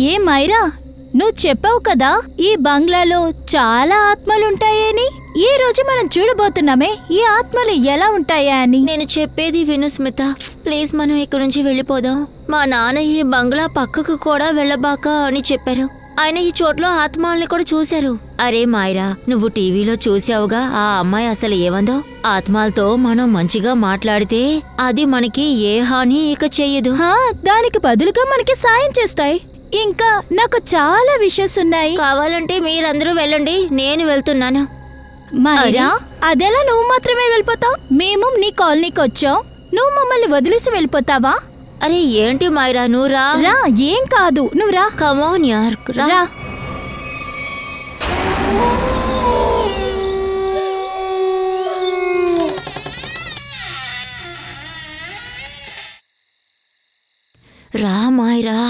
ఏ మైరా, నువ్వు చెప్పావు కదా ఈ బంగ్లాలో చాలా ఆత్మలుంటాయని. ఈ రోజు మనం చూడబోతున్నామే ఈ ఆత్మలు ఎలా ఉంటాయా అని. నేను చెప్పేది విను స్మిత, ప్లీజ్ మనం ఇక్కడి నుంచి వెళ్ళిపోదాం. మా నాన్న ఈ బంగ్లా పక్కకు కూడా వెళ్ళబాక అని చెప్పారు. ఆయన ఈ చోట్లో ఆత్మల్ని కూడా చూశారు. అరే మాయరా, నువ్వు టీవీలో చూసావుగా ఆ అమ్మాయి అసలు ఏమందో. ఆత్మలతో మనం మంచిగా మాట్లాడితే అది మనకి ఏ హాని ఇక చెయ్యదు. దానికి బదులుగా మనకి సాయం చేస్తాయి. ఇంకా నాకు చాలా విషయస్ ఉన్నాయి. కావాలంటే మీరందరూ వెళ్ళండి, నేను వెళ్తున్నాను. మైరా, అదెలా నువ్వు మాత్రమే వెళ్ళిపోతావు? మేము నీ కాలనీకి వచ్చాం, నువ్వు మమ్మల్ని వదిలేసి వెళ్ళిపోతావా? అరే ఏంటి మైరా, నువ్వు రా. ఏం కాదు, నువ్వు రా. కమోన్ యార్, రా. రా మైరా.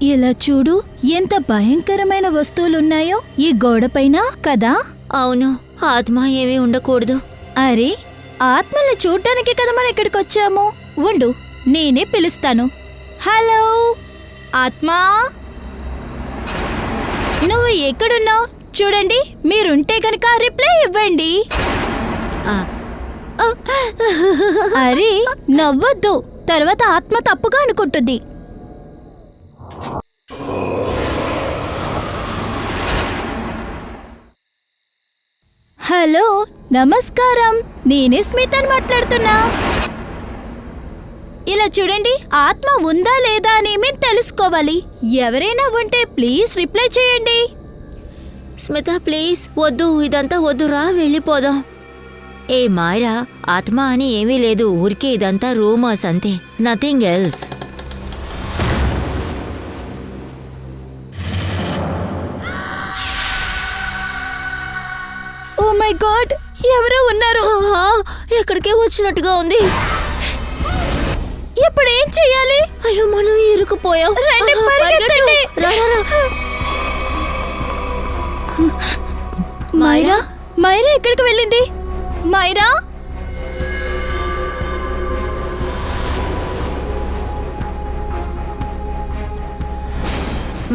ఇలా చూడు, ఎంత భయంకరమైన వస్తువులున్నాయో ఈ గోడపైన కదా. అవును, ఆత్మ ఏమీ ఉండకూడదు. అరే, ఆత్మల్ని చూడటానికి కదా మనం ఇక్కడికి వచ్చాము. ఉండు, నేనే పిలుస్తాను. హలో ఆత్మా, నువ్వు ఎక్కడున్నావు? చూడండి, మీరుంటే గనక రిప్లై ఇవ్వండి. అరే నవ్వొద్దు, తర్వాత ఆత్మ తప్పుగా అనుకుంటుంది. హలో నమస్కారం, నేనే స్మితని మాట్లాడుతున్నా. ఇలా చూడండి, ఆత్మ ఉందా లేదా అని మేము తెలుసుకోవాలి. ఎవరైనా ఉంటే ప్లీజ్ రిప్లై చేయండి. స్మిత ప్లీజ్ వద్దు, ఇదంతా వద్దు, రా వెళ్ళిపోదాం. ఏ మాయరా, ఆత్మ అని ఏమీ లేదు, ఊరికే ఇదంతా రూమర్స్ అంతే, nothing else. Oh my god, ఎవరో ఉన్నారు. ఎక్కడికే వచ్చినట్టుగా ఉంది. ఇప్పుడు ఏం చెయ్యాలి? అయ్యో, మనం ఇరుకుపోయాం. రండి, పరిగెత్తండి. మైరా, మైరా ఎక్కడికి వెళ్ళింది? మైరా,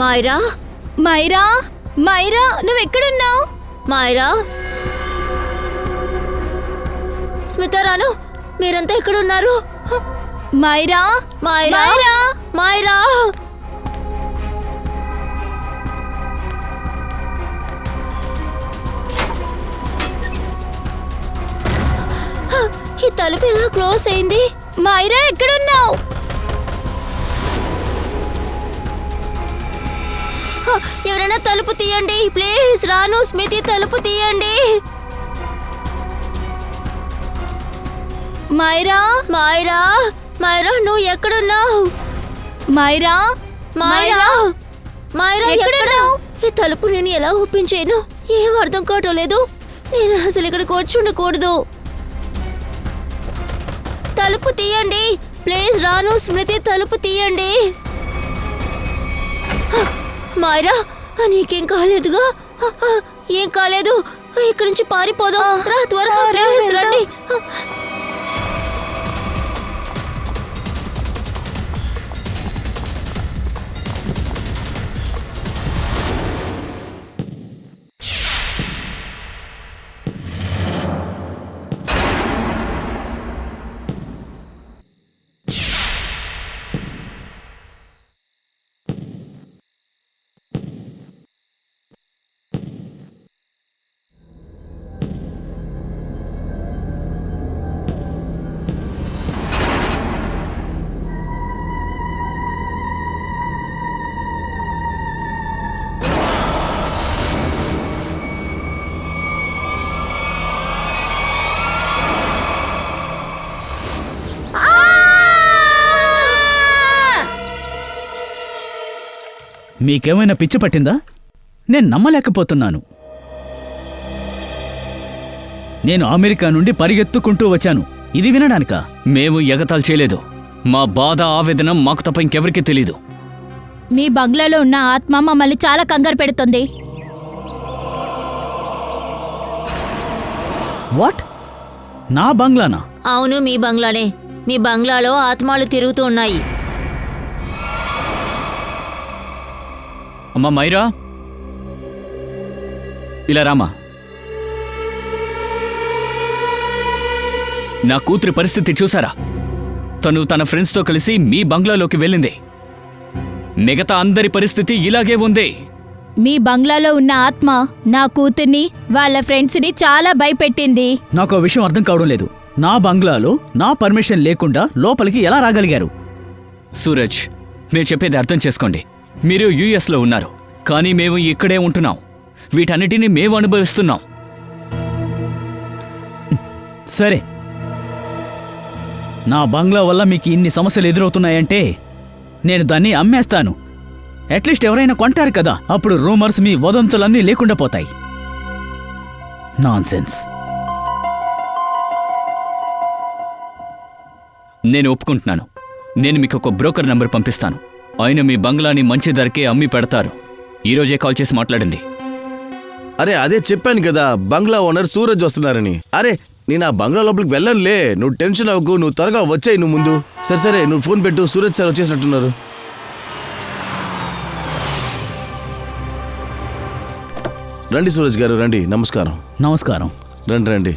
మాయరా, మైరా, మైరా నువ్వెక్కడున్నావు? మాయరా, స్మిత రాను, మీరంతా ఎక్కడున్నారు? మైరా, మాయరా, మాయరా. ఈ తలుపు ఇలా క్లోజ్ అయింది. మైరా ఎక్కడున్నావు? ఎవరైనా తలుపు తీయండి ప్లీజ్. రాను, స్మితి తలుపు తీయండి. మైరా, మాయరా, మాయరా నువ్వు ఎక్కడున్నావు? మైరా, మాయరా, మాయరా ఎక్కడున్నావు? ఈ తలుపు నేను ఎలా ఒప్పించాను, ఏం అర్థం కావటం లేదు. నేను అసలు ఇక్కడికి వచ్చి ఉండకూడదు. తలుపు తీయండి ప్లీజ్. రాను, స్మృతి తలుపు తీయండి. మాయరా, నీకేం కాలేదుగా? ఏం కాలేదు, ఇక్కడి నుంచి పారిపోదాం. రా త్వరగా, ప్లీజ్ రండి. మీకేమైనా పిచ్చి పట్టిందా? నేను నమ్మలేకపోతున్నాను. నేను అమెరికా నుండి పరిగెత్తుకుంటూ వచ్చాను ఇది వినడానికా? మేము ఎగతాళి చేయలేదు. మా బాధ ఆవేదన మాకు తప్ప ఇంకెవరికీ తెలీదు. మీ బంగ్లాలో ఉన్న ఆత్మ మమ్మల్ని చాలా కంగారు పెడుతుంది. వాట్? నా బంగ్లానా? అవును, మీ బంగ్లానే. మీ బంగ్లాలో ఆత్మలు తిరుగుతూ ఉన్నాయి. అమ్మా మైరా, ఇలా రామా. నా కూతురి పరిస్థితి చూసారా? తను తన ఫ్రెండ్స్తో కలిసి మీ బంగ్లాలోకి వెళ్ళింది. మిగతా అందరి పరిస్థితి ఇలాగే ఉంది. మీ బంగ్లాలో ఉన్న ఆత్మ నా కూతుర్ని వాళ్ళ ఫ్రెండ్స్ని చాలా భయపెట్టింది. నాకు విషయం అర్థం కావడం లేదు. నా బంగ్లాలో నా పర్మిషన్ లేకుండా లోపలికి ఎలా రాగలిగారు? సూరజ్, మీరు చెప్పేది అర్థం చేసుకోండి. మీరు యుఎస్లో ఉన్నారు, కానీ మేము ఇక్కడే ఉంటున్నాం. వీటన్నిటినీ మేము అనుభవిస్తున్నాం. సరే, నా బంగ్లా వల్ల మీకు ఇన్ని సమస్యలు ఎదురవుతున్నాయంటే నేను దాన్ని అమ్మేస్తాను. అట్లీస్ట్ ఎవరైనా కొంటారు కదా, అప్పుడు రూమర్స్, మీ వదంతులన్నీ లేకుండా పోతాయి. నాన్సెన్స్. నేను ఒప్పుకుంటున్నాను. నేను మీకు ఒక బ్రోకర్ నంబర్ పంపిస్తాను. ఆయన మీ బంగ్లాని మంచి ధరకే అమ్మి పెడతారు. ఈరోజే కాల్ చేసి మాట్లాడండి. అరే అదే చెప్పాను కదా, బంగ్లా ఓనర్ సూరజ్ వస్తున్నారని. అరే నేను ఆ బంగ్లా లోపలికి వెళ్ళనులే, నువ్వు టెన్షన్ అవ్వకు, నువ్వు త్వరగా వచ్చాయి నువ్వు ముందు. సరే సరే, నువ్వు ఫోన్ పెట్టు, సూరజ్ సార్ వచ్చేసినట్టున్నారు. రండి సూరజ్ గారు, రండి. నమస్కారం. నమస్కారం. రండి రండి.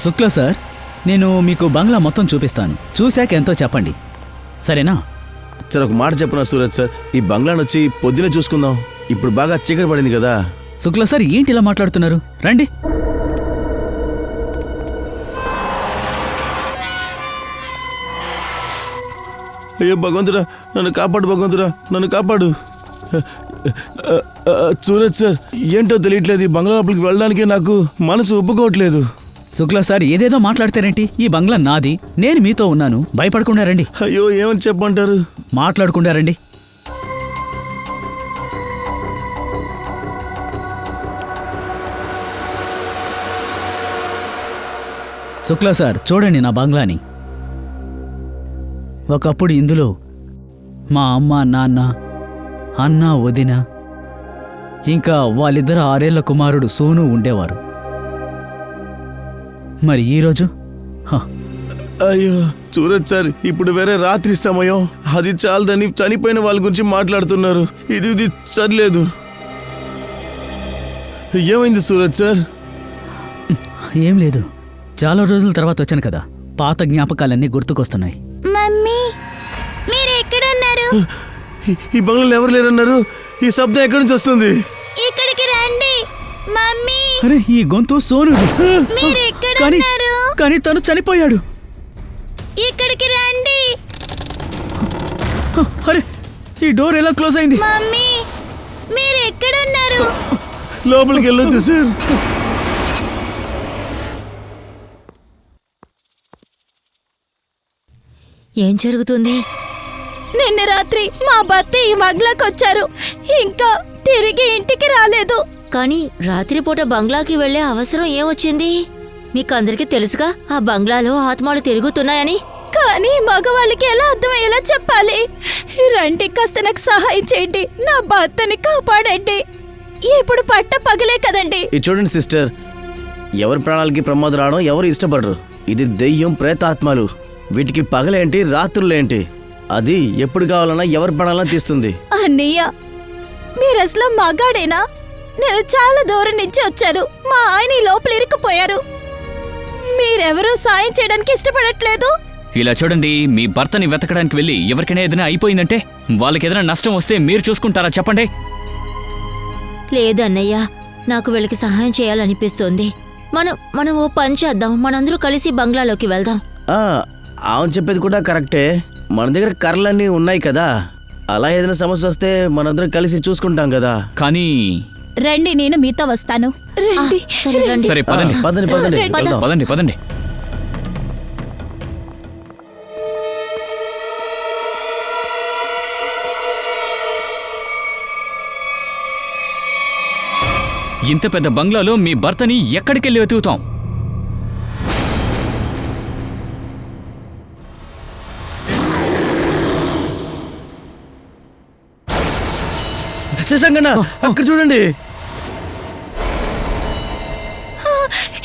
శుక్లా సార్, నేను మీకు బంగ్లా మొత్తం చూపిస్తాను. చూశాక ఎంతో చెప్పండి, సరేనా? సార్ ఒక మాట చెప్పనా సూరజ్ సార్, ఈ బంగ్లాను వచ్చి పొద్దునే చూసుకుందాం. ఇప్పుడు బాగా చీకటి పడింది కదా. శుక్లా సార్, ఏంటి ఇలా మాట్లాడుతున్నారు? రండి. అయ్యో భగవంతుడా, నన్ను కాపాడు భగవంతుడా, నన్ను కాపాడు. సూరజ్ సార్, ఏంటో తెలియట్లేదు, ఈ బంగ్లా లోపలికి వెళ్ళడానికి నాకు మనసు ఒప్పుకోవట్లేదు. శుక్లా సార్, ఏదేదో మాట్లాడతారేంటి? ఈ బంగ్లా నాది, నేను మీతో ఉన్నాను. భయపడకుండా రండి. అయ్యో ఏమని చెప్పమంటారు? మాట్లాడకుండా రండి. శుక్లా సార్, చూడండి నా బంగ్లాని. ఒకప్పుడు ఇందులో మా అమ్మ, నాన్న, అన్న, వదిన, ఇంకా వాళ్ళిద్దరు 6 ఏళ్ల కుమారుడు సోను ఉండేవారు. మరి ఈరోజు అయ్యో సూరజ్ సార్, ఇప్పుడు వేరే రాత్రి సమయం, అది చాలదని చనిపోయిన వాళ్ళ గురించి మాట్లాడుతున్నారు. ఇది సరిలేదు. ఏమైంది సూరజ్ సార్? ఏం లేదు, చాలా రోజుల తర్వాత వచ్చాను కదా, పాత జ్ఞాపకాలన్నీ గుర్తుకొస్తున్నాయి. మమ్మీ, మీరు ఎక్కడున్నారు? ఈ బంగ్లాలో ఎవరు లేరన్నారు? ఈ శబ్దం ఎక్కడి నుంచి వస్తుంది? ఇక్కడికి రండి మమ్మీ. అరే, ఈ గొంతు సోనుది. మీరు ఎక్కడ కానీ ఉన్నారు? కానీ తను చనిపోయాడు. ఇక్కడికి రండి అరే, ఈ డోర్ ఎలా క్లోజ్ అయింది? మమ్మీ, మీరు ఎక్కడున్నారు? లోపలికి వెళ్ళొద్దు సార్. ఏం జరుగుతుంది? నిన్న రాత్రి మా భర్త ఈ బంగ్లాకి వచ్చారు, ఇంకా తిరిగి ఇంటికి రాలేదు. కానీ రాత్రిపూట బంగ్లాకి వెళ్లే అవసరం ఏమొచ్చింది? మీకందరికీ తెలుసుగా ఆ బంగ్లాలో ఆత్మలు తిరుగుతున్నాయని. కానీ మగవాళ్ళకి ఎలా అర్థమయ్యేలా చెప్పాలి? రండి, కాస్త నాకు సహాయం చేయండి, నా భర్తని కాపాడండి. ఇప్పుడు పట్ట పగలే కదండి. ఇది చూడండి సిస్టర్, ఎవరి ప్రాణాలకి ప్రమాదం రావడం ఎవరు ఇష్టపడరు. ఇది దెయ్యం, ప్రేతాత్మలు. వీటికి పగలేంటి, రాత్రులేంటి, అది ఎప్పుడు కావాలన్నా ఎవరి ప్రాణాలను తీస్తుంది. అన్నయ్య, మీరు అసలు మగాడేనా? నేను చాలా దూరం నుంచి వచ్చాను, మా ఆయన ఈ లోపల ఇరుక్కుపోయారు. మీరెవరూ సాయం చేయడానికి ఇష్టపడట్లేదు. ఇలా చూడండి, మీ భర్తని వెతకడానికి వెళ్ళి ఎవరికైనా ఏదైనా అయిపోయిందంటే, వాళ్ళకి ఏదైనా నష్టం వస్తే మీరు చూసుకుంటారా చెప్పండి? లేదన్నయ్య, నాకు వీళ్ళకి సహాయం చేయాలనిపిస్తోంది. మనం ఓ పని చేద్దాం, మనందరూ కలిసి బంగ్లాలోకి వెళ్దాం. అవును, చెప్పేది కూడా కరెక్టే. మన దగ్గర కర్రలన్నీ ఉన్నాయి కదా, అలా ఏదైనా సమస్య వస్తే మనందరం కలిసి చూసుకుంటాం కదా. కానీ రండి, నేను మీతో వస్తాను. రండి. సరే రండి. సరే పదండి. పదండి పదండి రండి. వెళ్దాం. పదండి పదండి. ఇంత పెద్ద బంగ్లాలో మీ భర్తని ఎక్కడికెళ్ళి వెతుకుతాం? శశాంకన్న అక్కడ చూడండి.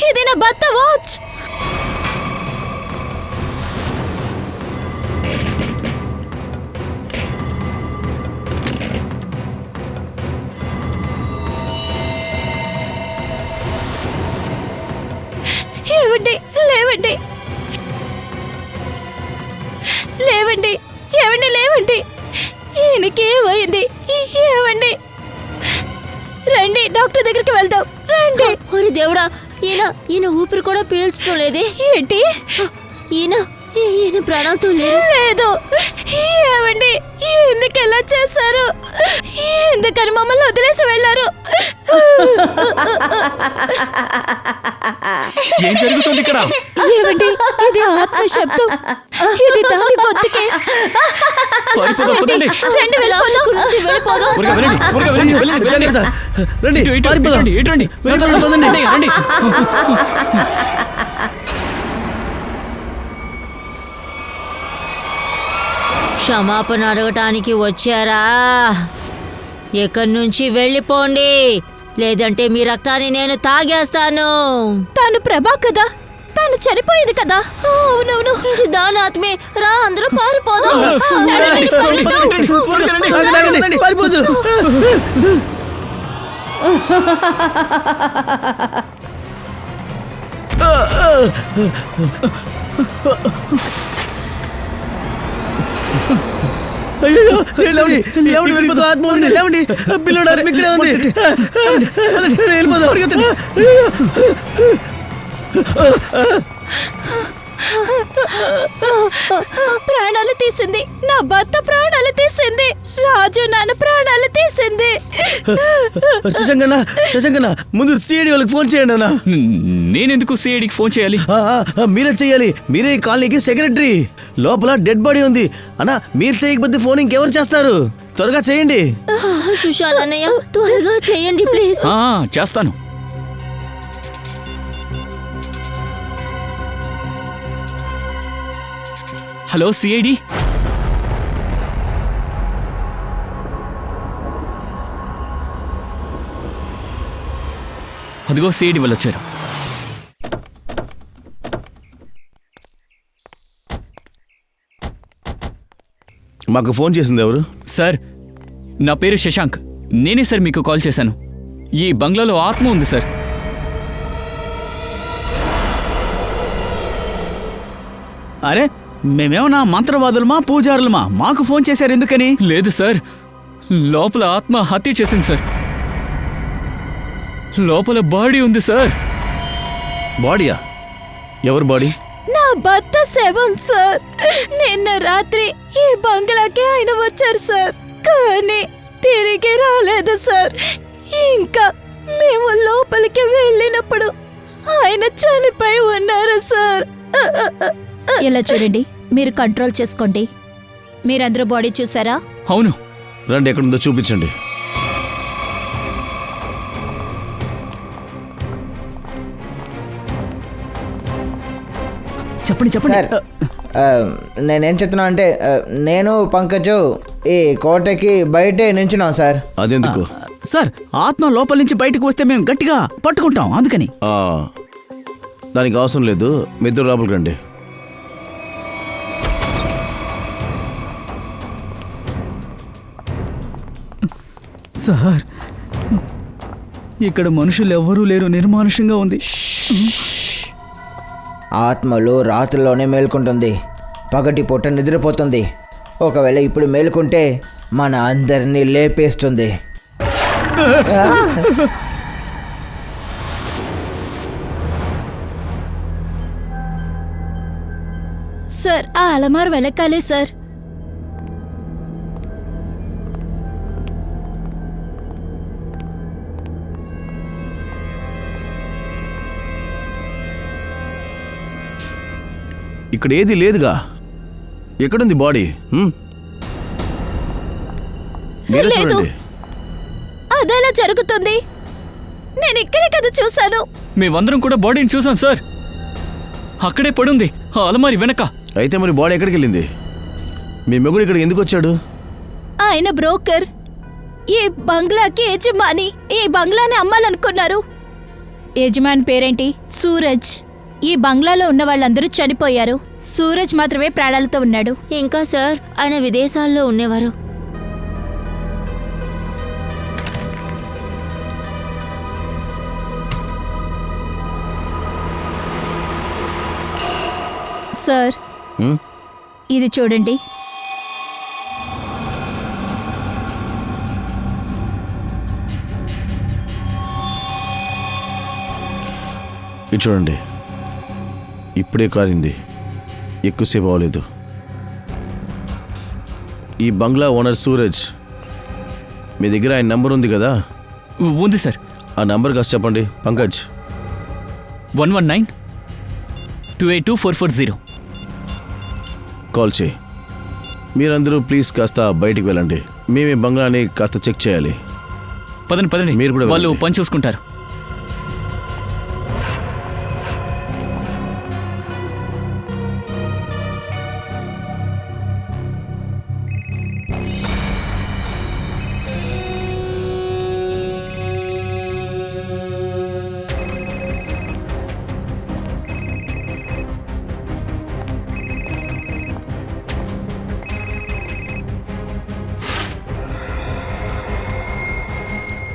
ఇది నా భర్త వాచ్. ఏవండి, లేవండి, లేవండి, ఏవండి, లేవండి. ఈయనకేమైంది? ఏవండి, రండి డాక్టర్ దగ్గరికి వెళ్దాం, రండి. ఒరి దేవుడా, ఈయన ఊపిరి కూడా పీల్చడం లేదే. ఏంటి? ఈయన ప్రాణాలతో లేరు. లేదు. ఏవండి, ఎందుకు ఎలా చేశారు? ఎందుకని మమ్మల్ని వదిలేసి వెళ్ళారు? ఏం జరుగుతుంది ఇక్కడ? ఏవండి, ఇది ఆత్మ శబ్దం. ఇది దాని గొంతుకే. పారిపోదాం, పదండి. రండి, వెళ్ళిపోదాం. ఇక్కడి నుంచి వెళ్ళిపోదాం. త్వరగా వెళ్ళండి, త్వరగా వెళ్ళండి, వెళ్ళండి, వెళ్ళండి. జాగ్రత్త. రండి, ఇటు, ఇటు, పారిపోదాం. ఇటు రండి, ఇటు రండి. పదండి. రండి, రండి. క్షమాపణ అడగటానికి వచ్చారా? ఎక్కడి నుంచి వెళ్ళిపోండి, లేదంటే మీ రక్తాన్ని నేను తాగేస్తాను. తాను ప్రభా కదా, తాను చనిపోయింది కదా. అవునవును. ఇది దాని ఆత్మే. రా, అందరూ పారిపోదాం. రండి, రండి, త్వరగా రండి. ఆగండి, పారిపోదు. అయ్యో, లేవండి, లేవండి, వెళ్ళిపోదాం. ఆత్మ ఉంది. లేవండి. పిల్లోడు ఆత్మ ఇక్కడే ఉంది. వెళ్ళిపోదాం. ప్రాణాలు తీసింది. నా భర్త ప్రాణాలు తీసింది. రాజు నాన్న ప్రాణాలు తీసింది. శశాంకన్న ముందు సిఐడి వాళ్ళకి ఫోన్ చేయండి అన్న. నేనెందుకు సిఐడికి ఫోన్ చేయాలి? మీరే చెయ్యాలి. మీరే ఈ కాలనీకి సెక్రటరీ. లోపల డెడ్ బాడీ ఉంది అన్న. మీరు చేయకపోతే ఫోన్ ఇంకెవరు చేస్తారు? త్వరగా చేయండి. సుశాల్ అన్నయ్య, త్వరగా చేయండి ప్లీజ్. చేస్తాను. Hello CID. అదిగో సిఐడి వాళ్ళు వచ్చారు. మాకు ఫోన్ చేసింది ఎవరు? సార్, నా పేరు శశాంక్. నేనే సార్ మీకు కాల్ చేశాను. ఈ బంగ్లాలో ఆత్మ ఉంది సార్. అరే, మేమేమన్నా మంత్రవాదులమా, పూజారులమా? మాకు ఫోన్ చేశారు ఎందుకని? లేదు సార్, లోపల ఆత్మ హత్య చేసింది సార్. లోపల బాడీ ఉంది సార్. బాడీయా? ఎవరు బాడీ? నా భర్త సెవెన్ సార్. నిన్న రాత్రి ఈ బంగ్లాకి ఆయన వచ్చారు సార్, కానీ తిరిగి రాలేదు సార్. ఇంకా మేము లోపలికి వెళ్ళినప్పుడు ఆయన చనిపోయి ఉన్నారు సార్. ఇలా చూడండి, మీరు కంట్రోల్ చేసుకోండి. మీరందరూ బాడీ చూసారా? అవును. రండి, ఎక్కడుందో చూపించండి. చెప్పండి, చెప్పండి. సార్, నేనేం చెప్తున్నా అంటే నేను పంకజు ఈ కోటకి బయటే నించున్నాం సార్. అదెందుకు? సార్, ఆత్మ లోపల నుంచి బయటకు వస్తే మేము గట్టిగా పట్టుకుంటాం, అందుకని. దానికి అవసరం లేదు. మీ ఇద్దరు లోపలికి రండి. సార్, ఇక్కడ మనుషులు ఎవ్వరూ లేరు, నిర్మానుషంగా ఉంది. ఆత్మలు రాత్రిలోనే మేల్కొంటుంది, పగటి పూట నిద్రపోతుంది. ఒకవేళ ఇప్పుడు మేలుకుంటే మన అందరినీ లేపేస్తుంది. సార్, ఆ అలమార్ వెనకాలే సార్. ఇక్కడ ఏది లేదుగా. ఎక్కడుంది బాడీ? మీరే లేదు. చూడండి. అదెలా జరుగుతుంది? నేను ఇక్కడే కదా చూశాను. మేమందరం కూడా బాడీని చూసాం సార్. అక్కడే పడుంది ఆ అలమారి వెనక. అయితే మరి బాడీ ఎక్కడికి వెళ్ళింది? మీ మొగుడు ఇక్కడికి ఎందుకు వచ్చాడు? ఆయన బ్రోకర్, ఈ బంగ్లాకి యజమాని. ఈ బంగ్లాని అమ్మాలనుకున్నారు. యజమాని పేరేంటి? సూరజ్. ఈ బంగ్లాలో ఉన్న వాళ్ళందరూ చనిపోయారు. సూరజ్ మాత్రమే ప్రాణాలతో ఉన్నాడు. ఇంకా సార్, ఆయన విదేశాల్లో ఉండేవారు. సార్, హ్మ్? ఇది చూడండి. ఇది చూడండి, ఇప్పుడే కారింది, ఎక్కువసేపు అవ్వలేదు. ఈ బంగ్లా ఓనర్ సూరజ్, మీ దగ్గర ఆయన నంబర్ ఉంది కదా? ఉంది సార్. ఆ నంబర్ కాస్త చెప్పండి పంకజ్. 119-282-440. కాల్ చేయి. మీరందరూ ప్లీజ్ కాస్త బయటికి వెళ్ళండి. మేము ఈ బంగ్లాని కాస్త చెక్ చేయాలి. పదండి పదండి, మీరు కూడా వాళ్ళు వెళ్ళండి. పని చూసుకుంటారు.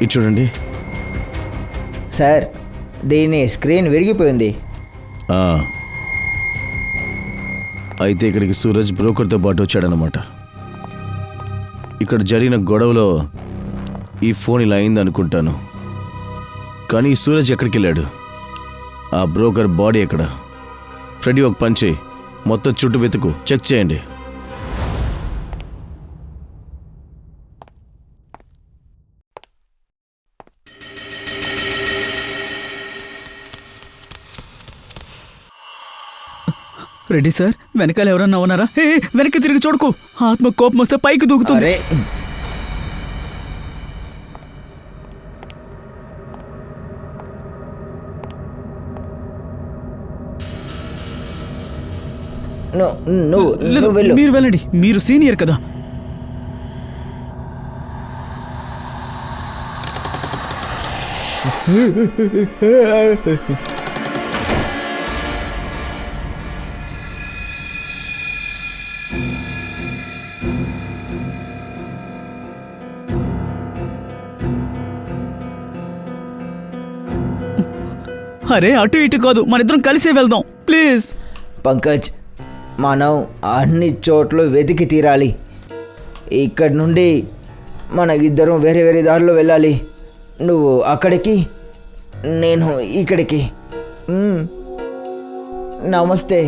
ఇది చూడండి. సార్, దీని స్క్రీన్ విరిగిపోయింది. ఆ. అయితే ఇక్కడికి సూరజ్ బ్రోకర్తో పాటు వచ్చాడనమాట. ఇక్కడ జరిగిన గొడవలో ఈ ఫోన్ ఇలా అయింది అనుకుంటాను. కానీ ఈ సూరజ్ ఎక్కడికి వెళ్ళాడు? ఆ బ్రోకర్ బాడీ ఎక్కడ? ఫ్రెడీ ఒక పని చేయి, మొత్తం చుట్టూ వెతుకు, చెక్ చేయండి. రెడ్డి సార్, వెనకాల ఎవరన్నా ఉన్నారా? ఏ, వెనక్కి తిరిగి చూడకు. ఆత్మ కోపం వస్తే పైకి దూకుతుంది. అరే, నువ్వు లేదు, నువ్వు వెళ్ళు. మీరు వెళ్ళండి, మీరు సీనియర్ కదా. అరే, అటు ఇటు కాదు, మన ఇద్దరం కలిసే వెళ్దాం ప్లీజ్. పంకజ్, మనం అన్ని చోట్ల వెతికి తీరాలి. ఇక్కడి నుండి మన ఇద్దరం వేరే వేరే దారిలో వెళ్ళాలి. నువ్వు అక్కడికి, నేను ఇక్కడికి. నమస్తే.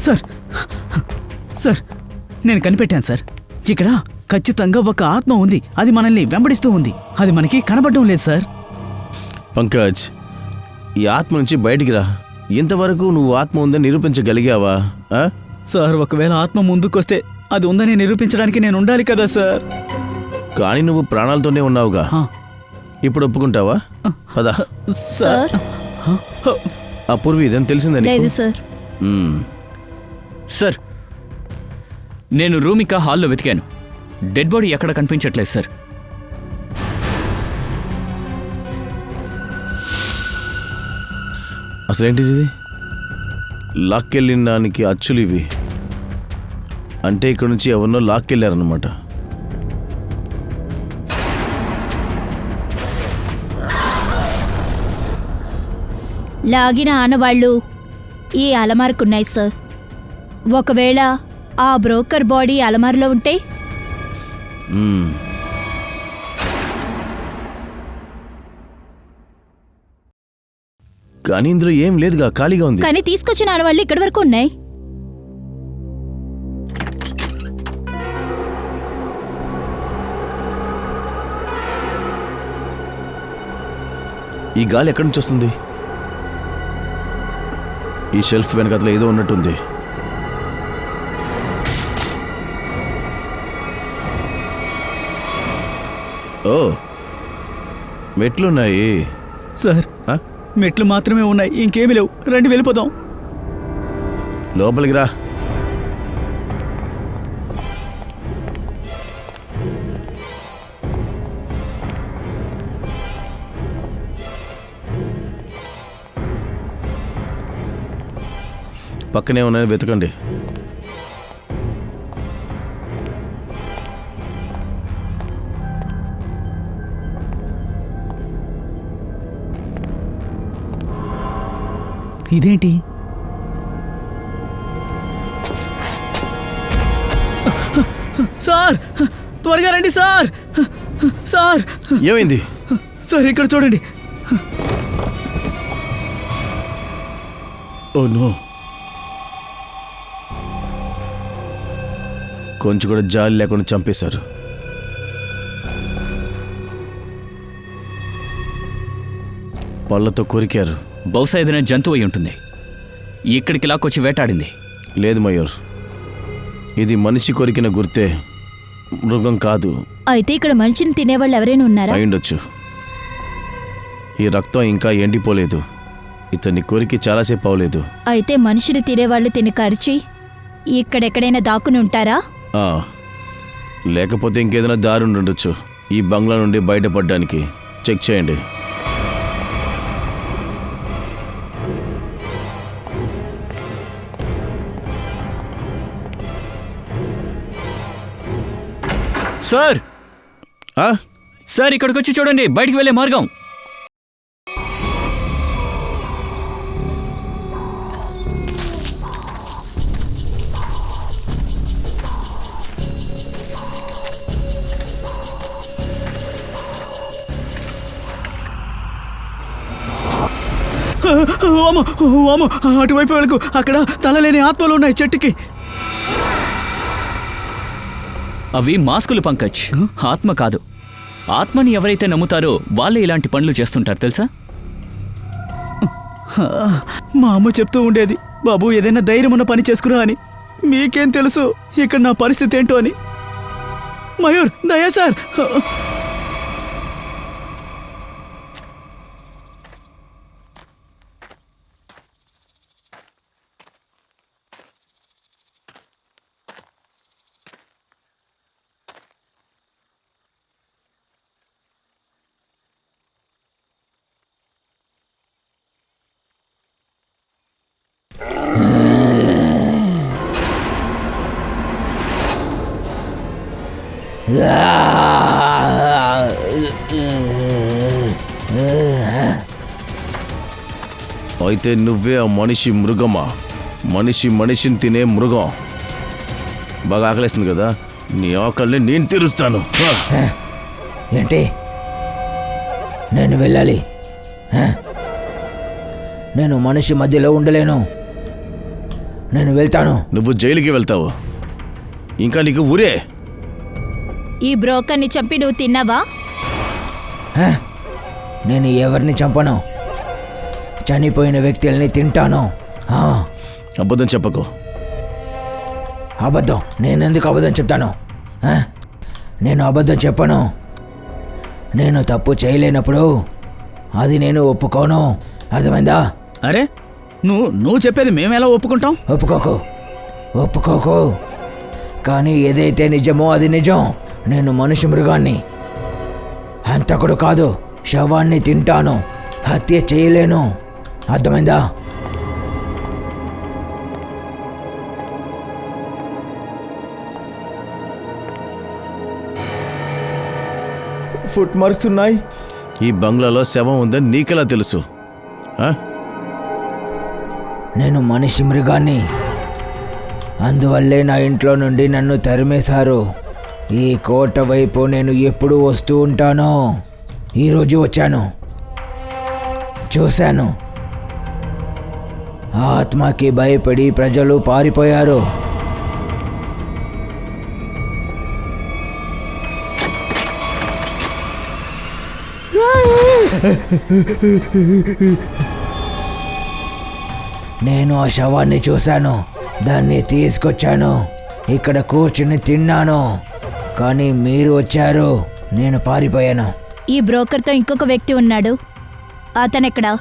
సార్, సార్, నేను కనిపెట్టాను సార్. ఇక్కడ ఖచ్చితంగా ఒక ఆత్మ ఉంది. అది మనల్ని వెంబడిస్తూ ఉంది. అది మనకి కనబడడం లేదు సార్. పంకజ్, ఈ ఆత్మ నుంచి బయటికి రా. ఇంతవరకు నువ్వు ఆత్మ ఉందని నిరూపించగలిగావా? ఆ? సార్, ఒకవేళ ఆత్మ ముందుకొస్తే అది ఉందని నిరూపించడానికి నేను ఉండాలి కదా సార్. కానీ నువ్వు ప్రాణాలతోనే ఉన్నావుగా. ఆ, ఇప్పుడు ఒప్పుకుంటావా? పద. సార్, ఆ పూర్వి ఇదని తెలిసిందని లేదు సార్. సార్, నేను రూమ్ ఇంకా హాల్లో వెతికాను. డెడ్ బాడీ ఎక్కడ కనిపించట్లేదు సార్. అసలేంటిది ఇది? లాక్కెళ్ళిన దానికి అచ్చులు ఇవి. అంటే ఇక్కడ నుంచి ఎవరినో లాక్కెళ్ళారనమాట. లాగిన ఆనవాళ్ళు ఈ అలమారుకున్నాయి సార్. ఒకవేళ ఆ బ్రోకర్ బాడీ అలమారులో ఉంటే? కానీ ఇందులో ఏం లేదుగా, ఖాళీగా ఉంది. కానీ తీసుకొచ్చిన ఆడవాళ్ళు ఇక్కడి వరకు ఉన్నాయి. ఈ గాలి ఎక్కడి నుంచి వస్తుంది? ఈ షెల్ఫ్ వెనకట్ల ఏదో ఉన్నట్టుంది. ఓ, మెట్లున్నాయి. సార్ ఆ? మెట్లు మాత్రమే ఉన్నాయి, ఇంకేమీ లేవు. రండి వెళ్ళిపోదాం. లోపలికి రా. పక్కనే ఉన్నాయి, వెతకండి. ఇదేంటి? సార్ త్వరగా రండి సార్. సార్ ఏమైంది? సార్ ఇక్కడ చూడండి. ఓ నో, కొంచెం కూడా జాలి లేకుండా చంపేశారు. పళ్ళతో కొరికారు. బహుశా ఏదైనా జంతువు అయి ఉంటుంది. ఇక్కడికి లాక్కొచ్చి వేటాడింది. లేదు మయూర్, ఇది మనిషి కొరికిన గుర్తే, మృగం కాదు. అయితే ఇక్కడ మనిషిని తినేవాళ్ళు ఎవరైనా ఉన్నారా? అయిండొచ్చు. ఈ రక్తం ఇంకా ఎండిపోలేదు. ఇతన్ని కొరికి చాలాసేపు అవలేదు. అయితే మనిషిని తినేవాళ్ళు తిని కరిచి ఇక్కడెక్కడైనా దాక్కుని ఉంటారా? లేకపోతే ఇంకేదైనా దారి ఉండొచ్చు ఈ బంగ్లా నుండి బయటపడడానికి. చెక్ చేయండి. సార్ ఆ? సార్ ఇక్కడికి వచ్చి చూడండి, బయటికి వెళ్ళే మార్గం. వాము వాము, అటువైపు వెళ్ళకు. అక్కడ తలలేని ఆత్మలు ఉన్నాయి చెట్టుకి. అవి మాస్కులు పంకజ్, ఆత్మ కాదు. ఆత్మని ఎవరైతే నమ్ముతారో వాళ్ళే ఇలాంటి పనులు చేస్తుంటారు తెలుసా? మా అమ్మ చెప్తూ ఉండేది, బాబు ఏదైనా ధైర్యం ఉన్న పని చేసుకురా అని. మీకేం తెలుసు ఇక్కడ నా పరిస్థితి ఏంటో అని. మయూర్, దయా సార్. అయితే నువ్వే ఆ మనిషి మృగమా? మనిషిని తినే మృగం. బాగా ఆకలేస్తుంది కదా, నీ ఆకలిని నేను తీరుస్తాను. ఏంటి? నేను వెళ్ళాలి? నేను మనిషి మధ్యలో ఉండలేను. నేను వెళ్తాను. నువ్వు జైలుకి వెళ్తావు. ఇంకా నీకు ఊరే. ఈ బ్రోకర్ని చంపి నువ్వు తిన్నావా? నేను ఎవరిని చంపను. చనిపోయిన వ్యక్తుల్ని తింటాను. అబద్ధం చెప్పకు. అబద్ధం? నేనెందుకు అబద్ధం చెప్తాను? నేను అబద్ధం చెప్పను. నేను తప్పు చేయలేనప్పుడు అది నేను ఒప్పుకోను. అర్థమైందా? అరే నువ్వు చెప్పేది మేము ఎలా ఒప్పుకుంటాం? ఒప్పుకోకు. కానీ ఏదైతే నిజమో అది నిజం. నేను మనిషి మృగాన్ని, హంతకుడు కాదు. శవాన్ని తింటాను, హత్య చేయలేను. అర్థమైందా? ఫుట్ మార్క్స్ ఉన్నాయి. ఈ బంగ్లాలో శవం ఉందని నీకెలా తెలుసు? నేను మనిషి మృగాన్ని, అందువల్లే నా ఇంట్లో నుండి నన్ను తరిమేశారు. ఈ కోట వైపు నేను ఎప్పుడూ వస్తూ ఉంటాను. ఈరోజు వచ్చాను, చూశాను. ఆత్మకి భయపడి ప్రజలు పారిపోయారు. నేను ఆ శవాన్ని చూశాను, దాన్ని తీసుకొచ్చాను, ఇక్కడ కూర్చుని తిన్నాను. కానీ మీరు వచ్చారు, నేను పారిపోయాను. ఈ బ్రోకర్తో ఇంకొక వ్యక్తి ఉన్నాడు, అతనెక్కడా?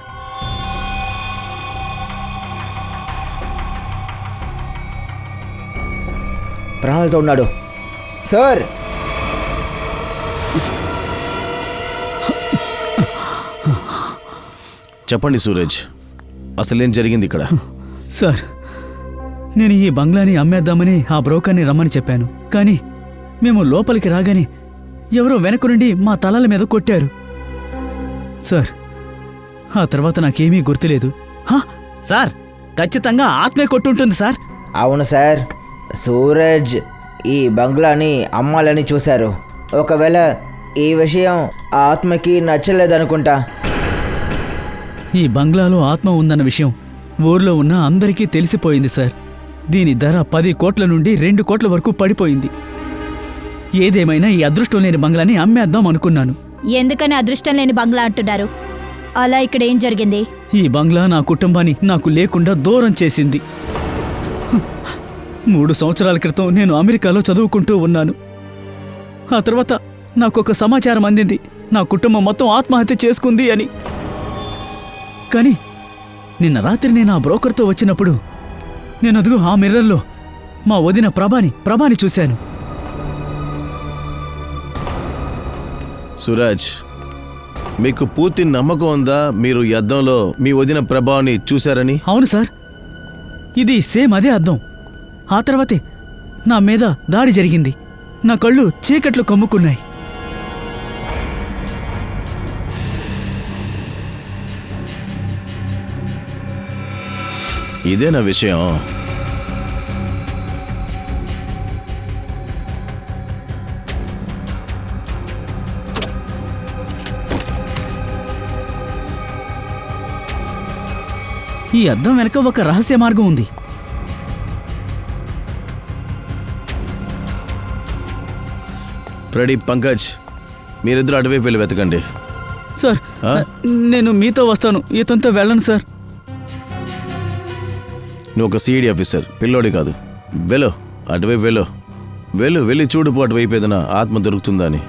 ప్రాణాలతో ఉన్నాడు సార్. చెప్పండి సూరజ్, అసలేం జరిగింది ఇక్కడ? సార్, నేను ఈ బంగ్లాని అమ్మేద్దామని ఆ బ్రోకర్ని రమ్మని చెప్పాను. కానీ మేము లోపలికి రాగానే ఎవరో వెనక నుండి మా తలల మీద కొట్టారు సార్. ఆ తర్వాత నాకేమీ గుర్తులేదు. సార్, ఖచ్చితంగా ఆత్మే కొట్టుంటుంది సార్. అవును సార్, సూరజ్ ఈ బంగ్లాని అమ్మాలని చూశారు. ఒకవేళ ఈ విషయం ఆ ఆత్మకి నచ్చలేదనుకుంటా. ఈ బంగ్లాలో ఆత్మ ఉందన్న విషయం ఊర్లో ఉన్న అందరికీ తెలిసిపోయింది సార్. దీని ధర 10 కోట్ల నుండి 2 కోట్ల వరకు పడిపోయింది. ఏదేమైనా ఈ అదృష్టం లేని బంగ్లాని అమ్మేద్దాం అనుకున్నాను. ఎందుకని అదృష్టం లేని బంగ్లా అంటున్నారు? అలా ఇక్కడ ఏం జరిగింది? ఈ బంగ్లా నా కుటుంబాన్ని నాకు లేకుండా దూరం చేసింది. 3 సంవత్సరాల క్రితం నేను అమెరికాలో చదువుకుంటూ ఉన్నాను. ఆ తర్వాత నాకొక సమాచారం అందింది, నా కుటుంబం మొత్తం ఆత్మహత్య చేసుకుంది అని. కానీ నిన్న రాత్రి నేను ఆ బ్రోకర్తో వచ్చినప్పుడు నేను అదుగు ఆ మిర్రర్లో మా వదిన ప్రభాని చూశాను. సూరజ్, మీకు పూర్తి నమ్మకం ఉందా మీరు ఈ అద్దంలో మీ వదిన ప్రభావాన్ని చూశారని? అవును సార్, ఇది సేమ్ అదే అద్దం. ఆ తర్వాతే నా మీద దాడి జరిగింది. నా కళ్ళు చీకట్లు కమ్ముకున్నాయి. ఇదేనా విషయం? ఈ అద్దం వెనక ఒక రహస్య మార్గం ఉంది. ఫ్రెడీ, పంకజ్, మీరిద్దరు అటువైపు వెళ్ళి వెతకండి. సార్, ఆ? నేను మీతో వస్తాను, ఇతనితో వెళ్ళను సార్. నువ్వు ఒక సిఐడి ఆఫీసర్, పిల్లోడి కాదు. వెళ్ళు, అటువైపు వెళ్ళి చూడుపు అటువైపు ఏదైనా ఆత్మ దొరుకుతుందా అని.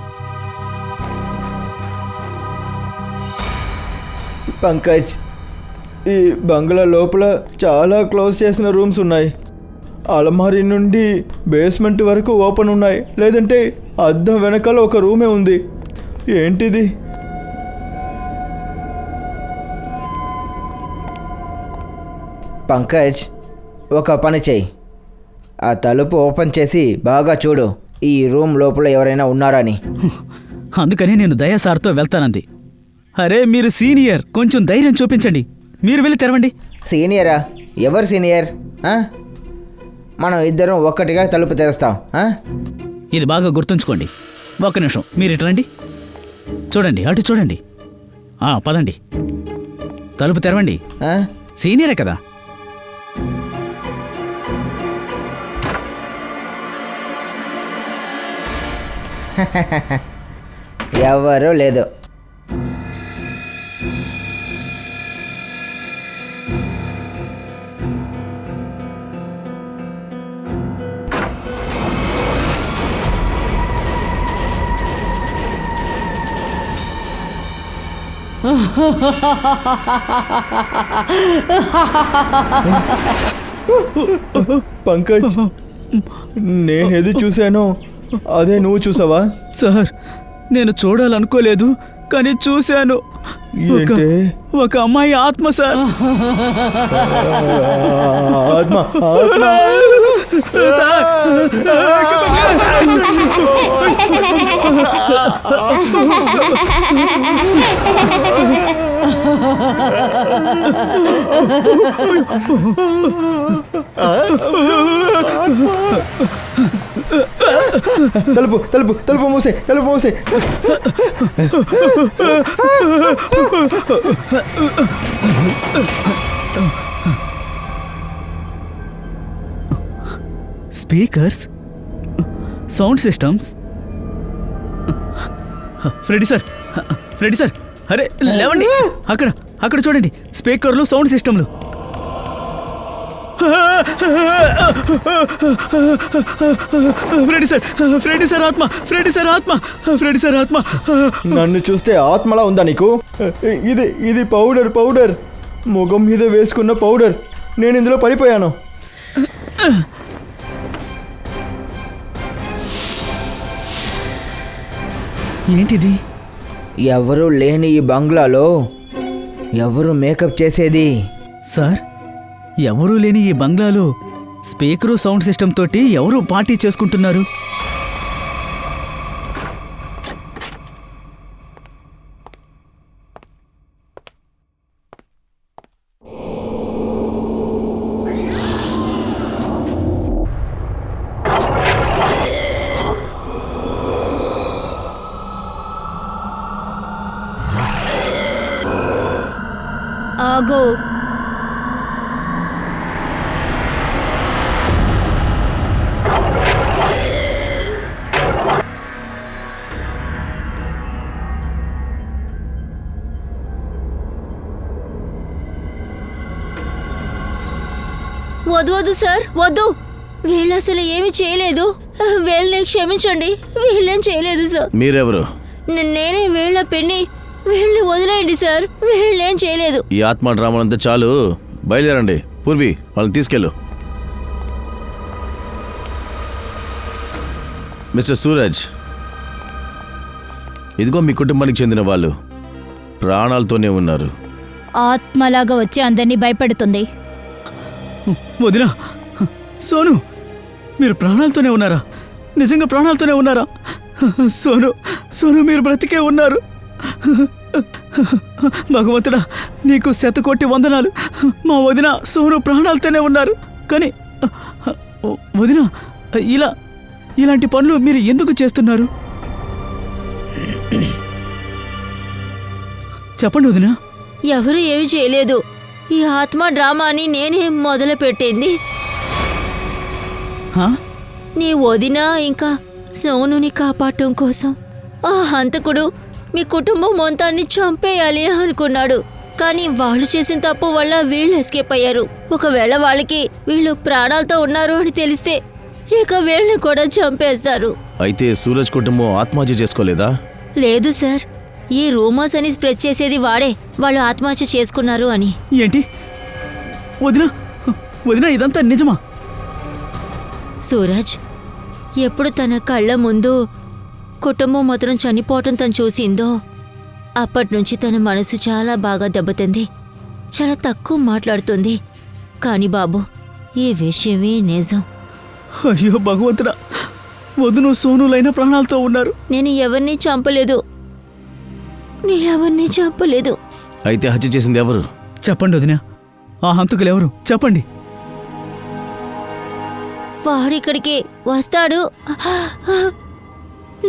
పంకజ్, ఈ బంగ్లా లోపల చాలా క్లోజ్ చేసిన రూమ్స్ ఉన్నాయి. అలమారీ నుండి బేస్మెంట్ వరకు ఓపెన్ ఉన్నాయి. లేదంటే అద్దం వెనకాల ఒక రూమే ఉంది. ఏంటిది? పంకజ్, ఒక పని చెయ్యి, ఆ తలుపు ఓపెన్ చేసి బాగా చూడు, ఈ రూమ్ లోపల ఎవరైనా ఉన్నారని. అందుకని నేను దయా సార్తో వెళ్తానంది. అరే, మీరు సీనియర్, కొంచెం ధైర్యం చూపించండి. మీరు వెళ్ళి తెరవండి. సీనియరా? ఎవరు సీనియర్? మనం ఇద్దరం ఒక్కటిగా తలుపు తెరుస్తాం. ఇది బాగా గుర్తుంచుకోండి. ఒక్క నిమిషం, మీరు ఇటు రండి. చూడండి, అటు చూడండి. పదండి, తలుపు తెరవండి. సీనియరే కదా. ఎవరూ లేదు. పంకజ్, నేనేది చూశానో అదే నువ్వు చూసావా? సార్, నేను చూడాలనుకోలేదు, కానీ చూశాను. ఒక అమ్మాయి ఆత్మ సార్. ఆత్మ? సార్, తలుపు తలుపు తలుపు మూసే, తలుపు మూసే. Speakers, sound systems. Freddie sir, అరే లేవండి. అక్కడ చూడండి, స్పీకర్లు, సౌండ్ సిస్టమ్లు. ఫ్రెడీ సార్ ఆత్మ. నన్ను చూస్తే ఆత్మలా ఉందా నీకు? ఇది పౌడర్, ముఖం మీద వేసుకున్న పౌడర్. నేను ఇందులో పడిపోయాను. ఏంటిది? ఎవరు లేని ఈ బంగ్లాలో ఎవరు మేకప్ చేసేది? సార్, ఎవరూ లేని ఈ బంగ్లాలో స్పీకరు, సౌండ్ సిస్టమ్ తోటి ఎవరు పార్టీ చేసుకుంటున్నారు? ఆగు. వద్దు సార్, వద్దు. వీళ్ళు అసలు ఏమి చేయలేదు. వీళ్ళని క్షమించండి, వీళ్ళేం చేయలేదు సార్. మీరెవరు? నేనే వీళ్ళ పెన్ని. వీళ్ళని వదిలేయండి సార్, వీళ్ళేం చేయలేదు. ఈ ఆత్మ డ్రామాలంతా చాలు, బయలుదేరండి. పూర్వి, వాళ్ళని తీసుకెళ్ళు. మిస్టర్ సూరజ్, ఇదిగో మీ కుటుంబానికి చెందిన వాళ్ళు ప్రాణాలతోనే ఉన్నారు. ఆత్మలాగా వచ్చి అందరినీ భయపెడుతుంది. వదినా, సోను, మీరు ప్రాణాలతోనే ఉన్నారా? నిజంగా ప్రాణాలతోనే ఉన్నారా? సోను, మీరు బ్రతికే ఉన్నారు. భగవంతుడా, నీకు శతకోటి వందనాలు. మా వదిన సోను ప్రాణాలతోనే ఉన్నారు. కానీ వదిన, ఇలాంటి పనులు మీరు ఎందుకు చేస్తున్నారు? చెప్పండి వదినా. ఎవరు ఏమి చేయలేదు. ఈ ఆత్మ డ్రామాని నేనే మొదలు పెట్టింది. నీ వదిన ఇంకా సోనుని కాపాడటం కోసం ఆ హంతకుడు మీ కుటుంబం మొత్తాన్ని చంపేయాలి అనుకున్నాడు. కానీ వాళ్ళు చేసిన తప్పు వల్ల వీళ్ళు ఎస్కేప్ అయ్యారు. ఒకవేళ వాళ్ళకి వీళ్ళు ప్రాణాలతో ఉన్నారు అని తెలిస్తే ఇక వీళ్ళని కూడా చంపేస్తారు. అయితే సూరజ్ కుటుంబం ఆత్మహత్య చేసుకోలేదా? లేదు సార్, ఈ రూమర్స్ అని స్ప్రెడ్ చేసేది వాడే. వాళ్ళు ఆత్మహత్య చేసుకున్నారు అని. ఏంటి వదినా, ఇదంతా నిజమా? సూరజ్ ఎప్పుడు తన కళ్ళ ముందు కుటుంబం మాత్రం చనిపోవటం తను చూసిందో అప్పటినుంచి తన మనసు చాలా బాగా దెబ్బతింది. చాలా తక్కువ మాట్లాడుతుంది. కాని బాబు, ఈ విషయమే నిజం. అయ్యో భగవంతుడా, వదును సోనులైన ప్రాణాలతో ఉన్నారు. నేను ఎవరిని చంపలేదు. అయితే హత్య చేసింది ఎవరు? చెప్పండి వదినా, ఆ హంతకులు ఎవరు? చెప్పండి. వాడిక్కడికి వస్తాడు.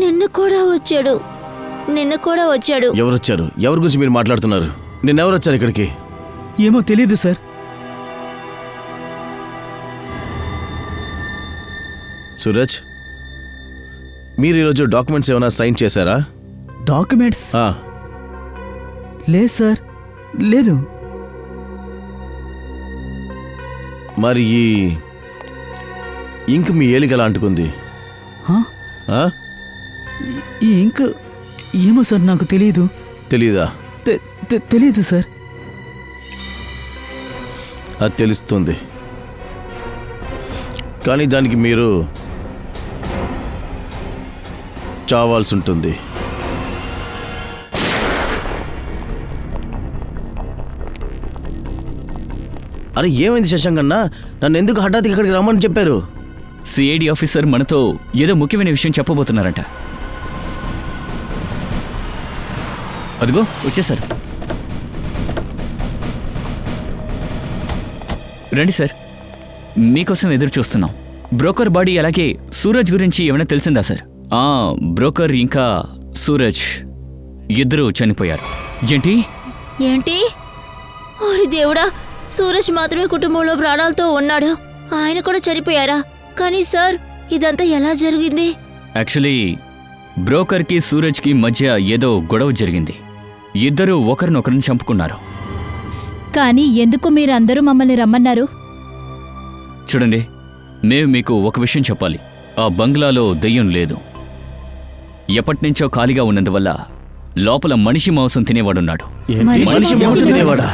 నిన్న కూడా వచ్చాడు. ఎవరొచ్చారు? ఎవరి గురించి మీరు మాట్లాడుతున్నారు? నిన్నెవరు వచ్చారు ఇక్కడికి? ఏమో తెలీదు సార్. సూరజ్, మీరు ఈరోజు డాక్యుమెంట్స్ ఏమైనా సైన్ చేశారా? డాక్యుమెంట్స్? లేదు సార్, లేదు. మరి ఈ ఇంక్ మీ ఏలికలా అంటుకుంది? ఈ ఇంక్ ఏమో సార్, నాకు తెలీదు. తెలీదా? తెలీదు సార్. అది తెలుస్తుంది, కానీ దానికి మీరు చావాల్సి ఉంటుంది. అరే ఏమైంది శశాంకన్న? నన్ను ఎందుకు హఠాత్తుగా ఇక్కడికి రమ్మని చెప్పారు? సిఐడి ఆఫీసర్ మనతో ఏదో ముఖ్యమైన విషయం చెప్పబోతున్నారంట. అదిగో వచ్చేసారు. రండి సార్, మీకోసం ఎదురు చూస్తున్నాం. బ్రోకర్ బాడీ అలాగే సూరజ్ గురించి ఏమైనా తెలిసిందా సార్? బ్రోకర్ ఇంకా సూరజ్ ఇద్దరు చనిపోయారు. ఏంటి? ఓరి దేవుడా, సూరజ్ మాత్రమే కుటుంబంలో ప్రాణాలతో ఉన్నాడు. ఆయన కూడా చనిపోయారా? కానీ సార్ ఇదంతా ఎలా జరిగింది? యాక్చువల్లీ బ్రోకర్కి సూరజ్కి మధ్య ఏదో గొడవ జరిగింది. ఇద్దరూ ఒకరినొకరిని చంపుకున్నారు. కానీ ఎందుకు మీరందరూ మమ్మల్ని రమ్మన్నారు? చూడండి, మేము మీకు ఒక విషయం చెప్పాలి. ఆ బంగ్లాలో దెయ్యం లేదు. ఎప్పటినుంచో ఖాళీగా ఉన్నందువల్ల లోపల మనిషి మాంసం తినేవాడున్నాడు. మనిషి మాంసం తినేవాడా?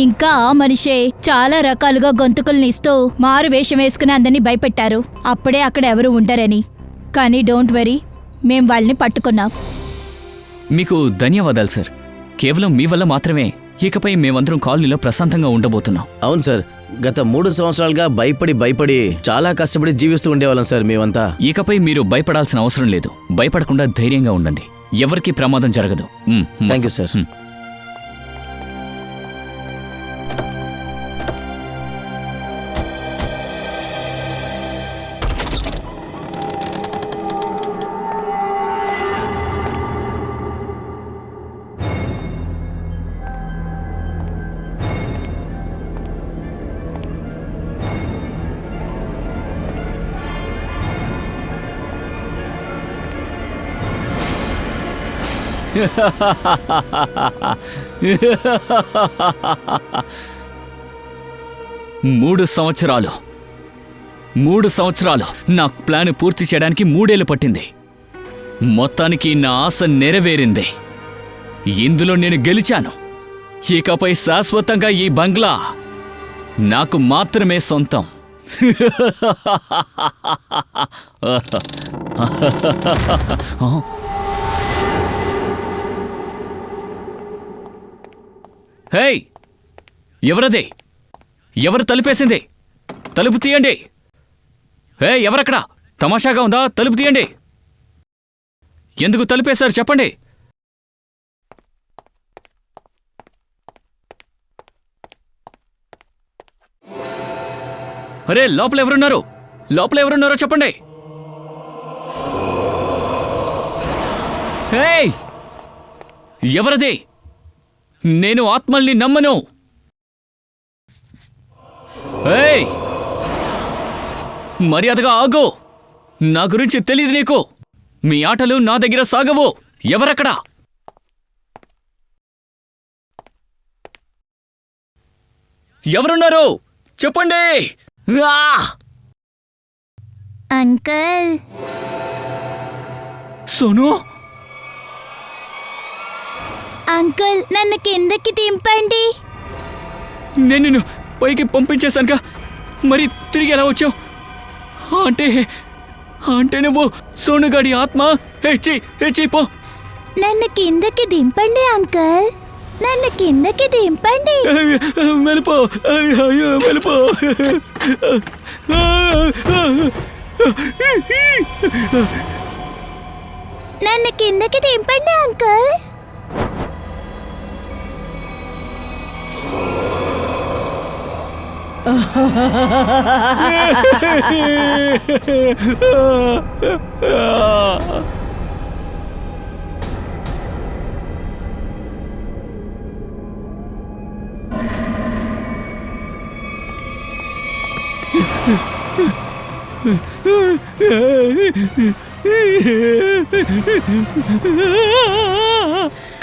ఇంకా ఆ మనిషే చాలా రకాలుగా గొంతుకుల్ని ఇస్తూ మారు వేషం వేసుకుని అందరినీ భయపెట్టారు. అప్పుడే అక్కడ ఎవరు ఉండరని. కానీ డోంట్ వరీ, మేం వాళ్ళని పట్టుకున్నాం. మీకు ధన్యవాదాలు సార్. కేవలం మీ వల్ల మాత్రమే ఇకపై మేమందరం కాలనీలో ప్రశాంతంగా ఉండబోతున్నాం. అవును సార్, గత 3 సంవత్సరాలుగా భయపడి చాలా కష్టపడి జీవిస్తూ ఉండేవాళ్ళం సార్ మేమంతా. ఇకపై మీరు భయపడాల్సిన అవసరం లేదు. భయపడకుండా ధైర్యంగా ఉండండి. ఎవరికీ ప్రమాదం జరగదు. Thank you sir. మూడు సంవత్సరాలు నా ప్లాన్ పూర్తి చేయడానికి 3 ఏళ్ళు పట్టింది. మొత్తానికి నా ఆశ నెరవేరింది. ఇందులో నేను గెలిచాను. ఇకపై శాశ్వతంగా ఈ బంగ్లా నాకు మాత్రమే సొంతం. హేయ్, ఎవరదే? ఎవరు తలుపేసింది? తలుపు తీయండి. హే, ఎవరక్కడ? తమాషాగా ఉందా? తలుపు తీయండి. ఎందుకు తలుపేశారు చెప్పండి. అరే, లోపల ఎవరున్నారో చెప్పండి. హే, ఎవరది? నేను ఆత్మల్ని నమ్మను. ఏయ్, మర్యాదగా ఆగు. నా గురించి తెలీదు నీకు. మీ ఆటలు నా దగ్గర సాగవు. ఎవరక్కడ? ఎవరున్నారు చెప్పండి. అంకల్, సోను, అంకుల్ నన్ను కిందకి దింపండి. నేను నిన్ను పైకి పంపించేశానుగా, మరి తిరిగి ఎలా వచ్చావు? అంటే నువ్వు సోనుగాడి ఆత్మ? పో. నన్ను కిందకి దింపండి అంకల్, నన్ను కిందకి దింపండి. వెళ్ళిపో. నన్ను కిందకి దింపండి అంకల్.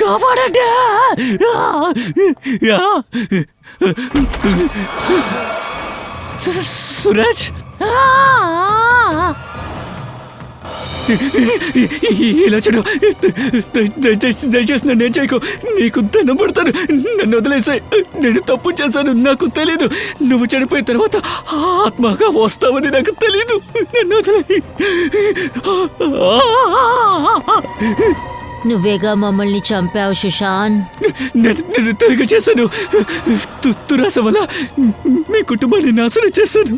కాపాడండి. సురేష్, ఇలా చూడు. దయచేసి నన్ను ఏం చేయకు. నీకు దండం పడతాను. నన్ను వదిలేసాయి. నేను తప్పు చేశాను. నాకు తెలీదు. నువ్వు చనిపోయిన తర్వాత ఆత్మగా వస్తావని నాకు తెలీదు. నన్ను వదిలే. నువ్వేగా మమ్మల్ని చంపావు సుశాంత్. నేను తిరిగి చేశాను. దురాశ వల్ల మీ కుటుంబాన్ని నాశనం చేశాను.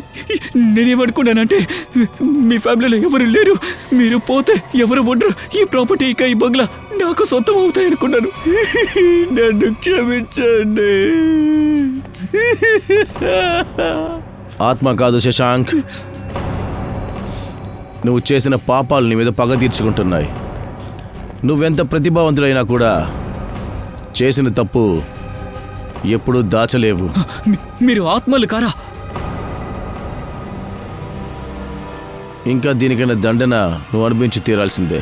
నేనేమనుకున్నానంటే, మీ ఫ్యామిలీలో ఎవరు లేరు, మీరు పోతే ఎవరు ఉండరు, ఈ ప్రాపర్టీ ఇక ఈ బంగ్లా నాకు సొంతం అవుతాయి అనుకున్నాను. నన్ను క్షమించండి. ఆత్మ కాదు శశాంక్, నువ్వు చేసిన పాపాలు నీ మీద పగ తీర్చుకుంటున్నాయి. నువ్వెంత ప్రతిభావంతుడైనా కూడా చేసిన తప్పు ఎప్పుడూ దాచలేవు. మీరు ఆత్మలు కారా? ఇంకా దీనికైనా దండన నువ్వు అనిపించి తీరాల్సిందే.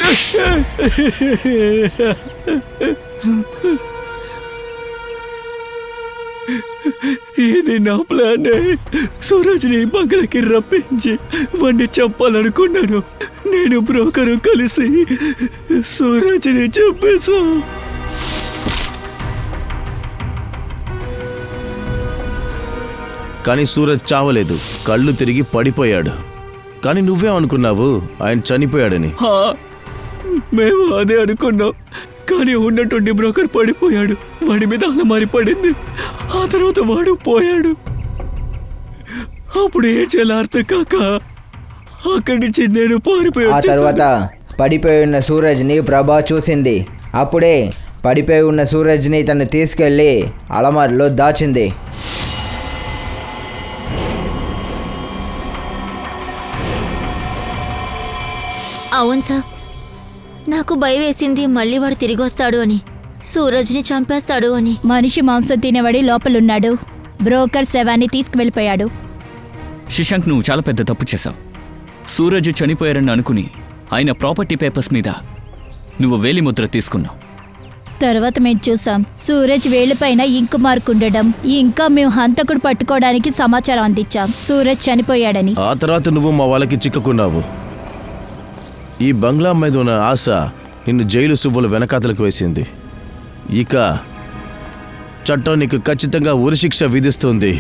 ఇది నా ప్లాన్. సూరజ్ని బంగ్లాకి రప్పించి వాడిని చంపాలనుకున్నాను. నేను బ్రోకరు కలిసి సూరజ్ని చంపేశా. కానీ సూరజ్ చావలేదు, కళ్ళు తిరిగి పడిపోయాడు. కానీ నువ్వే అనుకున్నావు ఆయన చనిపోయాడని. మేము అదే అనుకున్నాం. కానీ ఉన్నటువంటి బ్రోకర్ పడిపోయాడు. వాడి మీద అలమారి పడింది. ఆ తర్వాత వాడు పోయాడు. అప్పుడు ఏం చేయాలో అర్థం కాక అక్కడి నుంచి నేను ఆ తర్వాత పడిపోయి ఉన్న సూరజ్ని ప్రభా చూసింది. అప్పుడే పడిపోయి ఉన్న సూరజ్ని తను తీసుకెళ్ళి అలమారిలో దాచింది. అవును సార్, నాకు భయం వేసింది మళ్ళీ వాడు తిరిగి వస్తాడు అని, సూరజ్ని చంపేస్తాడు అని. మనిషి మాంసం తినేవాడి లోపలున్నాడు. బ్రోకర్ శవాన్ని తీసుకువెళ్ళిపోయాడు. శశాంక్, నువ్వు చాలా పెద్ద తప్పు చేశావు. సూరజ్ చనిపోయారని అనుకుని ఆయన ప్రాపర్టీ పేపర్స్ మీద నువ్వు వేలిముద్ర తీసుకున్నావు. తర్వాత మేము చూసాం సూరజ్ వేలిపైన ఇంకు మార్కు ఉండడం. ఇంకా మేము హంతకుడు పట్టుకోవడానికి సమాచారం అందించాం సూరజ్ చనిపోయాడని. ఆ తర్వాత నువ్వు మా వాళ్ళకి చిక్కుకున్నావు. ఈ బంగ్లా మీద ఉన్న ఆశ నిన్ను జైలు సువ్వుల వెనకాతలకు వేసింది. ఇక చట్టం నీకు ఖచ్చితంగా ఉరిశిక్ష విధిస్తుంది.